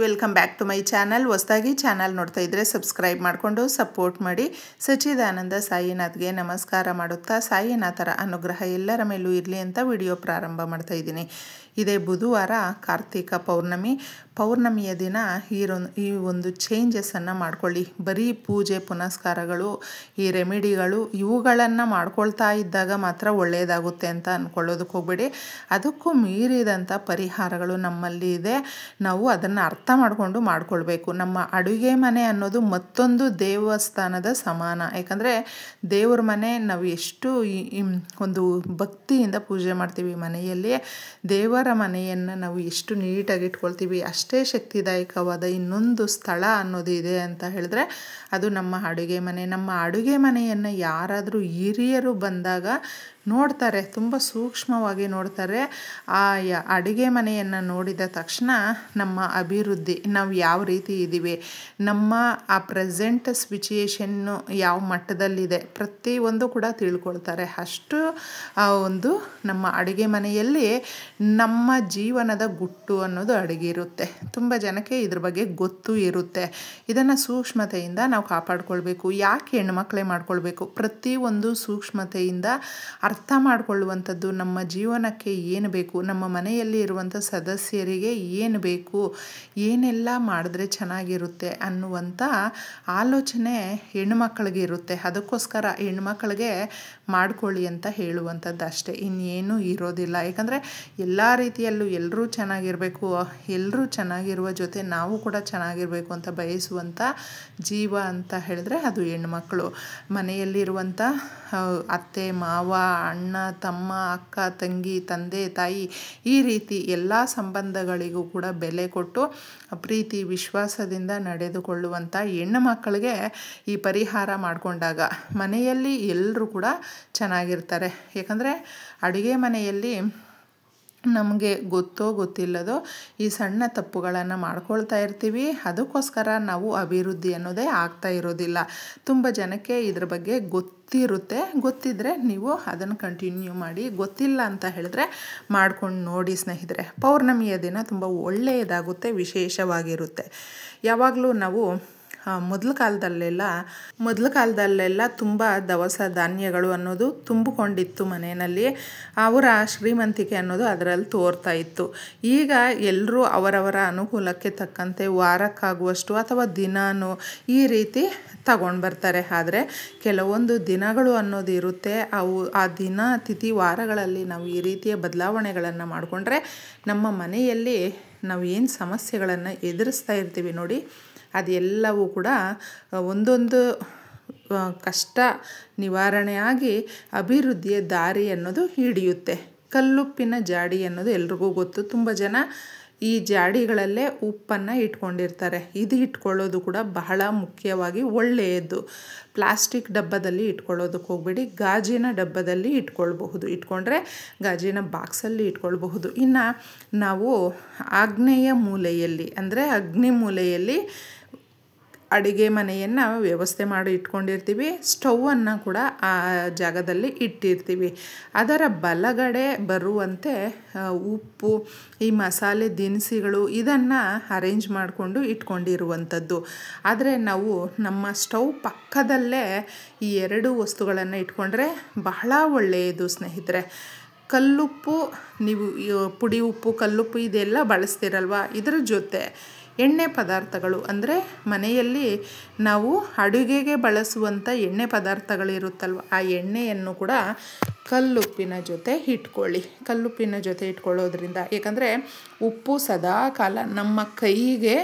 Welcome back to my channel. ಹೊಸದಾಗಿ channel ನೋಡ್ತಾ ಇದ್ದರೆ ಸಬ್ಸ್ಕ್ರೈಬ್ ಮಾಡಿಕೊಂಡು ಸಪೋರ್ಟ್ ಮಾಡಿ. ಸಚ್ಚಿದಾನಂದ ಸಾಯಿನಾಥ್ಗೆ ನಮಸ್ಕಾರ ಮಾಡುತ್ತಾ ಸಾಯಿನಾಥರ ಅನುಗ್ರಹ ಎಲ್ಲರ ಮೇಲೂ ಇರಲಿ ಅಂತ ವಿಡಿಯೋ ಪ್ರಾರಂಭ ಮಾಡ್ತಾ ಇದ್ದೀನಿ. ಇದೇ ಬುಧವಾರ ಕಾರ್ತಿಕ ಪೌರ್ಣಮಿಯ ದಿನ ಈ ಒಂದು ಚೇಂಜಸನ್ನು ಮಾಡ್ಕೊಳ್ಳಿ. ಬರೀ ಪೂಜೆ ಪುನಸ್ಕಾರಗಳು, ಈ ರೆಮಿಡಿಗಳು ಇವುಗಳನ್ನು ಮಾಡ್ಕೊಳ್ತಾ ಇದ್ದಾಗ ಮಾತ್ರ ಒಳ್ಳೆಯದಾಗುತ್ತೆ ಅಂತ ಅಂದ್ಕೊಳ್ಳೋದಕ್ಕೆ ಹೋಗಬೇಡಿ. ಅದಕ್ಕೂ ಮೀರಿದಂಥ ಪರಿಹಾರಗಳು ನಮ್ಮಲ್ಲಿ ಇದೆ. ನಾವು ಅದನ್ನು ಅರ್ಥ ಮಾಡಿಕೊಂಡು ಮಾಡ್ಕೊಳ್ಬೇಕು. ನಮ್ಮ ಅಡುಗೆ ಮನೆ ಅನ್ನೋದು ಮತ್ತೊಂದು ದೇವಸ್ಥಾನದ ಸಮಾನ. ಯಾಕಂದರೆ ದೇವ್ರ ಮನೆ ನಾವು ಎಷ್ಟು ಒಂದು ಭಕ್ತಿಯಿಂದ ಪೂಜೆ ಮಾಡ್ತೀವಿ. ಮನೆಯಲ್ಲಿ ದೇವರ ಮನೆಯನ್ನು ನಾವು ಎಷ್ಟು ನೀಟಾಗಿ ಇಟ್ಕೊಳ್ತೀವಿ, ಅಷ್ಟೇ ಶಕ್ತಿದಾಯಕವಾದ ಇನ್ನೊಂದು ಸ್ಥಳ ಅನ್ನೋದು ಇದೆ ಅಂತ ಹೇಳಿದ್ರೆ ಅದು ನಮ್ಮ ಅಡುಗೆ ಮನೆ. ನಮ್ಮ ಅಡುಗೆ ಮನೆಯನ್ನು ಯಾರಾದರೂ ಹಿರಿಯರು ಬಂದಾಗ ನೋಡ್ತಾರೆ, ತುಂಬ ಸೂಕ್ಷ್ಮವಾಗಿ ನೋಡ್ತಾರೆ. ಆ ಅಡುಗೆ ಮನೆಯನ್ನು ನೋಡಿದ ತಕ್ಷಣ ನಮ್ಮ ಅಭಿವೃದ್ಧಿ, ನಾವು ಯಾವ ರೀತಿ ಇದ್ದೀವಿ, ನಮ್ಮ ಆ ಪ್ರೆಸೆಂಟ್ ಸಿಚುಯೇಷನ್ನು ಯಾವ ಮಟ್ಟದಲ್ಲಿದೆ, ಪ್ರತಿಯೊಂದು ಕೂಡ ತಿಳ್ಕೊಳ್ತಾರೆ. ಅಷ್ಟು ಒಂದು ನಮ್ಮ ಅಡುಗೆ ಮನೆಯಲ್ಲಿ ನಮ್ಮ ಜೀವನದ ಗುಟ್ಟು ಅನ್ನೋದು ಅಡಗಿರುತ್ತೆ. ತುಂಬ ಜನಕ್ಕೆ ಇದ್ರ ಬಗ್ಗೆ ಗೊತ್ತು ಇರುತ್ತೆ. ಇದನ್ನು ಸೂಕ್ಷ್ಮತೆಯಿಂದ ನಾವು ಕಾಪಾಡ್ಕೊಳ್ಬೇಕು. ಯಾಕೆ ಹೆಣ್ಮಕ್ಳೇ ಮಾಡ್ಕೊಳ್ಬೇಕು? ಪ್ರತಿಯೊಂದು ಸೂಕ್ಷ್ಮತೆಯಿಂದ ಅರ್ಥ ಮಾಡಿಕೊಳ್ಳುವಂಥದ್ದು. ನಮ್ಮ ಜೀವನಕ್ಕೆ ಏನು ಬೇಕು, ನಮ್ಮ ಮನೆಯಲ್ಲಿ ಇರುವಂಥ ಸದಸ್ಯರಿಗೆ ಏನು ಬೇಕು, ಏನೆಲ್ಲ ಮಾಡಿದ್ರೆ ಚೆನ್ನಾಗಿರುತ್ತೆ ಅನ್ನುವಂಥ ಆಲೋಚನೆ ಹೆಣ್ಮಕ್ಳಿಗೆ ಇರುತ್ತೆ. ಅದಕ್ಕೋಸ್ಕರ ಹೆಣ್ಮಕ್ಳಿಗೆ ಮಾಡ್ಕೊಳ್ಳಿ ಅಂತ ಹೇಳುವಂಥದ್ದು ಅಷ್ಟೇ, ಇನ್ನೇನೂ ಇರೋದಿಲ್ಲ. ಯಾಕಂದರೆ ಎಲ್ಲ ರೀತಿಯಲ್ಲೂ ಎಲ್ಲರೂ ಚೆನ್ನಾಗಿರಬೇಕು, ಎಲ್ಲರೂ ಚೆನ್ನಾಗಿರುವ ಜೊತೆ ನಾವು ಕೂಡ ಚೆನ್ನಾಗಿರಬೇಕು ಅಂತ ಬಯಸುವಂಥ ಜೀವ ಅಂತ ಹೇಳಿದ್ರೆ ಅದು ಹೆಣ್ಮಕ್ಳು. ಮನೆಯಲ್ಲಿರುವಂಥ ಅತ್ತೆ ಮಾವ, ಅಣ್ಣ ತಮ್ಮ, ಅಕ್ಕ ತಂಗಿ, ತಂದೆ ತಾಯಿ, ಈ ರೀತಿ ಎಲ್ಲ ಸಂಬಂಧಗಳಿಗೂ ಕೂಡ ಬೆಲೆ ಕೊಟ್ಟು ಪ್ರೀತಿ ವಿಶ್ವಾಸದಿಂದ ನಡೆದುಕೊಳ್ಳುವಂಥ ಹೆಣ್ಣು ಮಕ್ಕಳಿಗೆ ಈ ಪರಿಹಾರ ಮಾಡಿಕೊಂಡಾಗ ಮನೆಯಲ್ಲಿ ಎಲ್ಲರೂ ಕೂಡ ಚೆನ್ನಾಗಿರ್ತಾರೆ. ಯಾಕಂದರೆ ಅಡುಗೆ ಮನೆಯಲ್ಲಿ ನಮಗೆ ಗೊತ್ತೋ ಗೊತ್ತಿಲ್ಲದೋ ಈ ಸಣ್ಣ ತಪ್ಪುಗಳನ್ನು ಮಾಡ್ಕೊಳ್ತಾ ಇರ್ತೀವಿ. ಅದಕ್ಕೋಸ್ಕರ ನಾವು ಅಭಿವೃದ್ಧಿ ಅನ್ನೋದೇ ಆಗ್ತಾ ಇರೋದಿಲ್ಲ. ತುಂಬ ಜನಕ್ಕೆ ಇದ್ರ ಬಗ್ಗೆ ಗೊತ್ತಿರುತ್ತೆ. ಗೊತ್ತಿದ್ದರೆ ನೀವು ಅದನ್ನು ಕಂಟಿನ್ಯೂ ಮಾಡಿ. ಗೊತ್ತಿಲ್ಲ ಅಂತ ಹೇಳಿದ್ರೆ ಮಾಡ್ಕೊಂಡು ನೋಡಿ ಸ್ನೇಹಿತರೆ. ಪೌರ್ಣಮಿಯ ದಿನ ತುಂಬ ಒಳ್ಳೆಯದಾಗುತ್ತೆ, ವಿಶೇಷವಾಗಿರುತ್ತೆ. ಯಾವಾಗಲೂ ನಾವು ಮೊದಲ ಕಾಲದಲ್ಲೆಲ್ಲ ತುಂಬ ದವಸ ಧಾನ್ಯಗಳು ಅನ್ನೋದು ತುಂಬಿಕೊಂಡಿತ್ತು ಮನೆಯಲ್ಲಿ. ಅವರ ಶ್ರೀಮಂತಿಕೆ ಅನ್ನೋದು ಅದರಲ್ಲಿ ತೋರ್ತಾ ಇತ್ತು. ಈಗ ಎಲ್ಲರೂ ಅವರವರ ಅನುಕೂಲಕ್ಕೆ ತಕ್ಕಂತೆ ವಾರಕ್ಕಾಗುವಷ್ಟು ಅಥವಾ ದಿನಾನು ಈ ರೀತಿ ತಗೊಂಡು ಬರ್ತಾರೆ. ಆದರೆ ಕೆಲವೊಂದು ದಿನಗಳು ಅನ್ನೋದು ಇರುತ್ತೆ. ಆ ದಿನ ತಿಥಿ ವಾರಗಳಲ್ಲಿ ನಾವು ಈ ರೀತಿಯ ಬದಲಾವಣೆಗಳನ್ನು ಮಾಡಿಕೊಂಡ್ರೆ ನಮ್ಮ ಮನೆಯಲ್ಲಿ ನಾವು ಏನು ಸಮಸ್ಯೆಗಳನ್ನು ಎದುರಿಸ್ತಾ ಇರ್ತೀವಿ ನೋಡಿ, ಅದೆಲ್ಲವೂ ಕೂಡ ಒಂದೊಂದು ಕಷ್ಟ ನಿವಾರಣೆಯಾಗಿ ಅಭಿವೃದ್ಧಿಯ ದಾರಿ ಅನ್ನೋದು ಹಿಡಿಯುತ್ತೆ. ಕಲ್ಲುಪ್ಪಿನ ಜಾಡಿ ಅನ್ನೋದು ಎಲ್ರಿಗೂ ಗೊತ್ತು. ತುಂಬ ಜನ ಈ ಜಾಡಿಗಳಲ್ಲೇ ಉಪ್ಪನ್ನು ಇಟ್ಕೊಂಡಿರ್ತಾರೆ. ಇದು ಇಟ್ಕೊಳ್ಳೋದು ಕೂಡ ಬಹಳ ಮುಖ್ಯವಾಗಿ ಒಳ್ಳೆಯದು. ಪ್ಲಾಸ್ಟಿಕ್ ಡಬ್ಬದಲ್ಲಿ ಇಟ್ಕೊಳ್ಳೋದಕ್ಕೆ ಹೋಗಬೇಡಿ, ಗಾಜಿನ ಡಬ್ಬದಲ್ಲಿ ಇಟ್ಕೊಂಡ್ರೆ ಗಾಜಿನ ಬಾಕ್ಸಲ್ಲಿ ಇಟ್ಕೊಳ್ಬಹುದು. ಇನ್ನು ನಾವು ಆಗ್ನೇಯ ಮೂಲೆಯಲ್ಲಿ ಅಂದರೆ ಅಗ್ನಿ ಮೂಲೆಯಲ್ಲಿ ಅಡುಗೆ ಮನೆಯನ್ನು ವ್ಯವಸ್ಥೆ ಮಾಡಿ ಇಟ್ಕೊಂಡಿರ್ತೀವಿ. ಸ್ಟೌವನ್ನು ಕೂಡ ಆ ಜಾಗದಲ್ಲಿ ಇಟ್ಟಿರ್ತೀವಿ. ಅದರ ಬಲಗಡೆ ಬರುವಂತೆ ಉಪ್ಪು, ಈ ಮಸಾಲೆ ದಿನಸಿಗಳು ಇದನ್ನು ಅರೇಂಜ್ ಮಾಡಿಕೊಂಡು ಇಟ್ಕೊಂಡಿರುವಂಥದ್ದು. ಆದರೆ ನಾವು ನಮ್ಮ ಸ್ಟವ್ ಪಕ್ಕದಲ್ಲೇ ಈ ಎರಡು ವಸ್ತುಗಳನ್ನು ಇಟ್ಕೊಂಡ್ರೆ ಬಹಳ ಒಳ್ಳೆಯದು ಸ್ನೇಹಿತರೆ. ಕಲ್ಲುಪ್ಪು, ನೀವು ಪುಡಿ ಉಪ್ಪು, ಕಲ್ಲುಪ್ಪು ಇದೆಲ್ಲ ಬಳಸ್ತೀರಲ್ವ, ಇದರ ಜೊತೆ ಎಣ್ಣೆ ಪದಾರ್ಥಗಳು ಅಂದರೆ ಮನೆಯಲ್ಲಿ ನಾವು ಅಡುಗೆಗೆ ಬಳಸುವಂಥ ಎಣ್ಣೆ ಪದಾರ್ಥಗಳಿರುತ್ತಲ್ವ, ಆ ಎಣ್ಣೆಯನ್ನು ಕೂಡ ಕಲ್ಲುಪ್ಪಿನ ಜೊತೆ ಇಟ್ಕೊಳ್ಳಿ. ಕಲ್ಲುಪ್ಪಿನ ಜೊತೆ ಇಟ್ಕೊಳ್ಳೋದ್ರಿಂದ, ಯಾಕಂದರೆ ಉಪ್ಪು ಸದಾ ಕಾಲ ನಮ್ಮ ಕೈಗೆ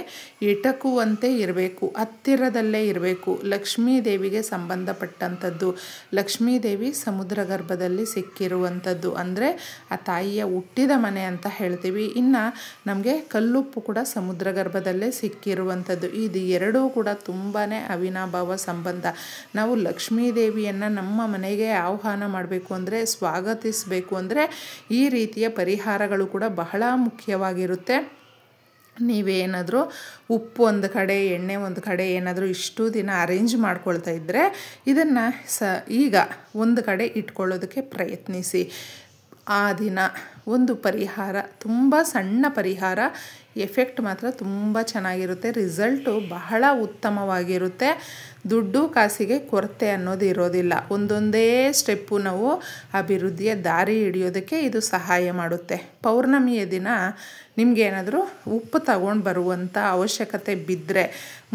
ಎಟಕುವಂತೆ ಇರಬೇಕು, ಹತ್ತಿರದಲ್ಲೇ ಇರಬೇಕು. ಲಕ್ಷ್ಮೀ ದೇವಿಗೆ ಸಂಬಂಧಪಟ್ಟಂಥದ್ದು. ಲಕ್ಷ್ಮೀ ದೇವಿ ಸಮುದ್ರ ಗರ್ಭದಲ್ಲಿ ಸಿಕ್ಕಿರುವಂಥದ್ದು, ಅಂದರೆ ಆ ತಾಯಿಯ ಹುಟ್ಟಿದ ಮನೆ ಅಂತ ಹೇಳ್ತೀವಿ. ಇನ್ನು ನಮಗೆ ಕಲ್ಲುಪ್ಪು ಕೂಡ ಸಮುದ್ರ ಗರ್ಭದಲ್ಲೇ ಸಿಕ್ಕಿರುವಂಥದ್ದು. ಇದು ಎರಡೂ ಕೂಡ ತುಂಬಾ ಅವಿನಾಭಾವ ಸಂಬಂಧ. ನಾವು ಲಕ್ಷ್ಮೀ ದೇವಿಯನ್ನು ನಮ್ಮ ಮನೆಗೆ ಆಹ್ವಾನ ಮಾಡಬೇಕು ಅಂದರೆ, ಸ್ವಾಗತಿಸಬೇಕು ಅಂದರೆ ಈ ರೀತಿಯ ಪರಿಹಾರಗಳು ಕೂಡ ಬಹಳ ಮುಖ್ಯವಾಗಿರುತ್ತೆ. ನೀವೇನಾದರೂ ಉಪ್ಪು ಒಂದು ಕಡೆ, ಎಣ್ಣೆ ಒಂದು ಕಡೆ ಏನಾದರೂ ಇಷ್ಟು ದಿನ ಅರೇಂಜ್ ಮಾಡ್ಕೊಳ್ತಾ ಇದ್ದರೆ ಇದನ್ನು ಈಗ ಒಂದು ಕಡೆ ಇಟ್ಕೊಳ್ಳೋದಕ್ಕೆ ಪ್ರಯತ್ನಿಸಿ. ಆ ದಿನ ಒಂದು ಪರಿಹಾರ, ತುಂಬ ಸಣ್ಣ ಪರಿಹಾರ, ಎಫೆಕ್ಟ್ ಮಾತ್ರ ತುಂಬ ಚೆನ್ನಾಗಿರುತ್ತೆ, ರಿಸಲ್ಟು ಬಹಳ ಉತ್ತಮವಾಗಿರುತ್ತೆ. ದುಡ್ಡು ಕಾಸಿಗೆ ಕೊರತೆ ಅನ್ನೋದು ಇರೋದಿಲ್ಲ. ಒಂದೊಂದೇ ಸ್ಟೆಪ್ಪು ನಾವು ಅಭಿವೃದ್ಧಿಯ ದಾರಿ ಹಿಡಿಯೋದಕ್ಕೆ ಇದು ಸಹಾಯ ಮಾಡುತ್ತೆ. ಪೌರ್ಣಮಿಯ ದಿನ ನಿಮಗೇನಾದರೂ ಉಪ್ಪು ತಗೊಂಡು ಬರುವಂಥ ಅವಶ್ಯಕತೆ ಬಿದ್ದರೆ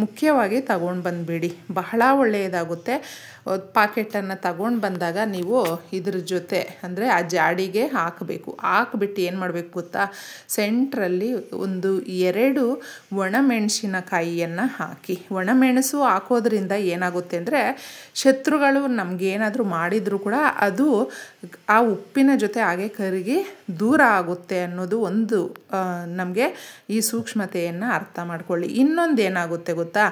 ಮುಖ್ಯವಾಗಿ ತಗೊಂಡು ಬಂದುಬಿಡಿ, ಬಹಳ ಒಳ್ಳೆಯದಾಗುತ್ತೆ. ಪಾಕೆಟನ್ನು ತಗೊಂಡು ಬಂದಾಗ ನೀವು ಇದ್ರ ಜೊತೆ ಅಂದರೆ ಆ ಜಾಡಿಗೆ ಹಾಕಬೇಕು. ಹಾಕ್ಬಿಟ್ಟು ಏನು ಮಾಡಬೇಕು ಗೊತ್ತಾ, ಸೆಂಟ್ರಲ್ಲಿ ಒಂದು 2 ಒಣಮೆಣಸಿನಕಾಯಿಯನ್ನು ಹಾಕಿ. ಒಣಮೆಣಸು ಹಾಕೋದ್ರಿಂದ ಏನಾಗುತ್ತೆ ಅಂದರೆ ಶತ್ರುಗಳು ನಮಗೇನಾದರೂ ಮಾಡಿದರೂ ಕೂಡ ಅದು ಆ ಉಪ್ಪಿನ ಜೊತೆ ಹಾಗೆ ಕರಗಿ ದೂರ ಆಗುತ್ತೆ ಅನ್ನೋದು ಒಂದು ನಮಗೆ ಈ ಸೂಕ್ಷ್ಮತೆಯನ್ನು ಅರ್ಥ ಮಾಡ್ಕೊಳ್ಳಿ. ಇನ್ನೊಂದು ಏನಾಗುತ್ತೆ ಗೊತ್ತಾ,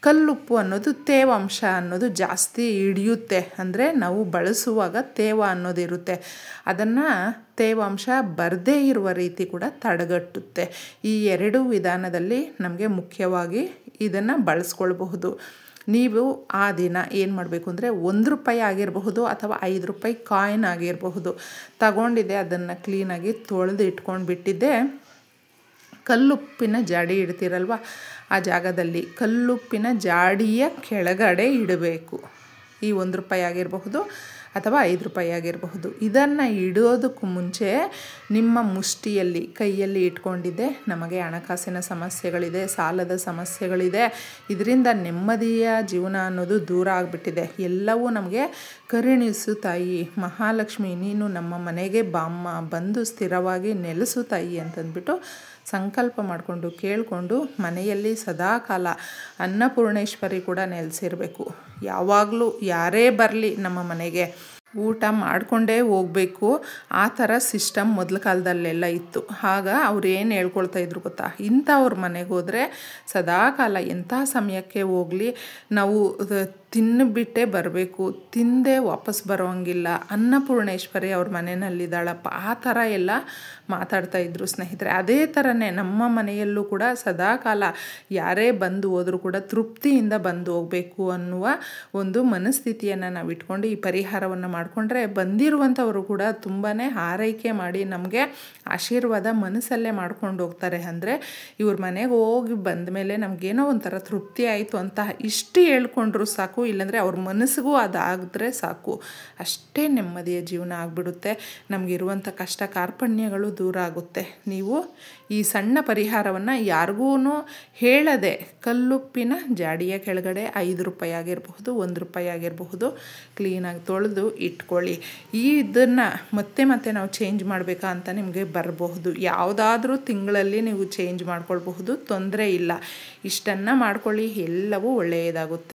ಕಲ್ಲುಪ್ಪು ಅನ್ನೋದು ತೇವಾಂಶ ಅನ್ನೋದು ಜಾಸ್ತಿ ಹಿಡಿಯುತ್ತೆ. ಅಂದರೆ ನಾವು ಬಳಸುವಾಗ ತೇವ ಅನ್ನೋದಿರುತ್ತೆ, ಅದನ್ನು ತೇವಾಂಶ ಬರದೇ ಇರುವ ರೀತಿ ಕೂಡ ತಡೆಗಟ್ಟುತ್ತೆ. ಈ 2 ವಿಧಾನದಲ್ಲಿ ನಮಗೆ ಮುಖ್ಯವಾಗಿ ಇದನ್ನು ಬಳಸ್ಕೊಳ್ಬಹುದು. ನೀವು ಆ ದಿನ ಏನು ಮಾಡಬೇಕು ಅಂದರೆ ₹1 ಆಗಿರಬಹುದು ಅಥವಾ ₹5 ಕಾಯಿನ್ ಆಗಿರಬಹುದು ತಗೊಂಡಿದ್ದೆ, ಅದನ್ನು ಕ್ಲೀನಾಗಿ ತೊಳೆದು ಇಟ್ಕೊಂಡು ಬಿಟ್ಟಿದ್ದೆ. ಕಲ್ಲುಪ್ಪಿನ ಜಾಡಿ ಇಡ್ತೀರಲ್ವ, ಆ ಜಾಗದಲ್ಲಿ ಕಲ್ಲುಪ್ಪಿನ ಜಾಡಿಯ ಕೆಳಗಡೆ ಇಡಬೇಕು. ಈ ₹1 ಆಗಿರಬಹುದು ಅಥವಾ ₹5 ಆಗಿರಬಹುದು. ಇದನ್ನು ಇಡೋದಕ್ಕೂ ಮುಂಚೆ ನಿಮ್ಮ ಮುಷ್ಟಿಯಲ್ಲಿ ಕೈಯಲ್ಲಿ ಇಟ್ಕೊಂಡಿದ್ದೆ, ನಮಗೆ ಹಣಕಾಸಿನ ಸಮಸ್ಯೆಗಳಿದೆ, ಸಾಲದ ಸಮಸ್ಯೆಗಳಿದೆ, ಇದರಿಂದ ನೆಮ್ಮದಿಯ ಜೀವನ ಅನ್ನೋದು ದೂರ ಆಗಿಬಿಟ್ಟಿದೆ, ಎಲ್ಲವೂ ನಮಗೆ ಕರುಣಿಸು ತಾಯಿ ಮಹಾಲಕ್ಷ್ಮಿ, ನೀನು ನಮ್ಮ ಮನೆಗೆ ಬಾಮ್ಮ, ಬಂದು ಸ್ಥಿರವಾಗಿ ನೆಲೆಸು ತಾಯಿ ಅಂತಂದ್ಬಿಟ್ಟು ಸಂಕಲ್ಪ ಮಾಡಿಕೊಂಡು ಕೇಳಿಕೊಂಡು ಮನೆಯಲ್ಲಿ ಸದಾಕಾಲ ಅನ್ನಪೂರ್ಣೇಶ್ವರಿ ಕೂಡ ನೆಲೆಸಿರಬೇಕು. ಯಾವಾಗಲೂ ಯಾರೇ ಬರಲಿ ನಮ್ಮ ಮನೆಗೆ ಊಟ ಮಾಡಿಕೊಂಡೇ ಹೋಗಬೇಕು, ಆ ಥರ ಸಿಸ್ಟಮ್ ಮೊದಲ ಕಾಲದಲ್ಲೆಲ್ಲ ಇತ್ತು. ಆಗ ಅವ್ರು ಏನು ಹೇಳ್ಕೊಳ್ತಾ ಇದ್ರು ಗೊತ್ತಾ, ಇಂಥವ್ರ ಮನೆಗೆ ಹೋದರೆ ಸದಾಕಾಲ ಎಂಥ ಸಮಯಕ್ಕೆ ಹೋಗಲಿ ನಾವು ತಿನ್ನಿಬಿಟ್ಟೇ ಬರಬೇಕು, ತಿಂದೇ ವಾಪಸ್ ಬರೋಂಗಿಲ್ಲ, ಅನ್ನಪೂರ್ಣೇಶ್ವರಿ ಅವ್ರ ಮನೆಯಲ್ಲಿದ್ದಾಳಪ್ಪ, ಆ ಥರ ಎಲ್ಲ ಮಾತಾಡ್ತಾಯಿದ್ರು ಸ್ನೇಹಿತರೆ. ಅದೇ ಥರನೇ ನಮ್ಮ ಮನೆಯಲ್ಲೂ ಕೂಡ ಸದಾಕಾಲ ಯಾರೇ ಬಂದು ಹೋದರೂ ಕೂಡ ತೃಪ್ತಿಯಿಂದ ಬಂದು ಹೋಗಬೇಕು ಅನ್ನುವ ಒಂದು ಮನಸ್ಥಿತಿಯನ್ನು ನಾವು ಇಟ್ಕೊಂಡು ಈ ಪರಿಹಾರವನ್ನು ಮಾಡಿಕೊಂಡ್ರೆ ಬಂದಿರುವಂಥವರು ಕೂಡ ತುಂಬಾ ಆರೈಕೆ ಮಾಡಿ ನಮಗೆ ಆಶೀರ್ವಾದ ಮನಸ್ಸಲ್ಲೇ ಮಾಡ್ಕೊಂಡು ಹೋಗ್ತಾರೆ. ಅಂದರೆ ಇವ್ರ ಮನೆಗೆ ಹೋಗಿ ಬಂದ ಮೇಲೆ ನಮಗೇನೋ ಒಂಥರ ತೃಪ್ತಿ ಆಯಿತು ಅಂತ ಇಷ್ಟು ಹೇಳ್ಕೊಂಡ್ರು ಸಾಕು, ಇಲ್ಲಾಂದರೆ ಅವ್ರ ಮನಸ್ಸಿಗೂ ಅದಾಗಿದ್ರೆ ಸಾಕು, ಅಷ್ಟೇ ನೆಮ್ಮದಿಯ ಜೀವನ ಆಗಿಬಿಡುತ್ತೆ. ನಮಗಿರುವಂಥ ಕಷ್ಟ ಕಾರ್ಪಣ್ಯಗಳು ದೂರ ಆಗುತ್ತೆ. ನೀವು ಈ ಸಣ್ಣ ಪರಿಹಾರವನ್ನು ಯಾರಿಗೂ ಹೇಳದೆ ಕಲ್ಲುಪ್ಪಿನ ಜಾಡಿಯ ಕೆಳಗಡೆ ₹5 ಆಗಿರಬಹುದು, ₹1 ಆಗಿರಬಹುದು ಕ್ಲೀನಾಗಿ ತೊಳೆದು ಇಟ್ಕೊಳ್ಳಿ. ಇದನ್ನು ಮತ್ತೆ ನಾವು ಚೇಂಜ್ ಮಾಡಬೇಕಾ ಅಂತ ನಿಮಗೆ ಬರಬಹುದು. ಯಾವುದಾದ್ರೂ ತಿಂಗಳಲ್ಲಿ ನೀವು ಚೇಂಜ್ ಮಾಡ್ಕೊಳ್ಬಹುದು, ತೊಂದರೆ ಇಲ್ಲ. ಇಷ್ಟನ್ನು ಮಾಡ್ಕೊಳ್ಳಿ, ಎಲ್ಲವೂ ಒಳ್ಳೆಯದಾಗುತ್ತೆ.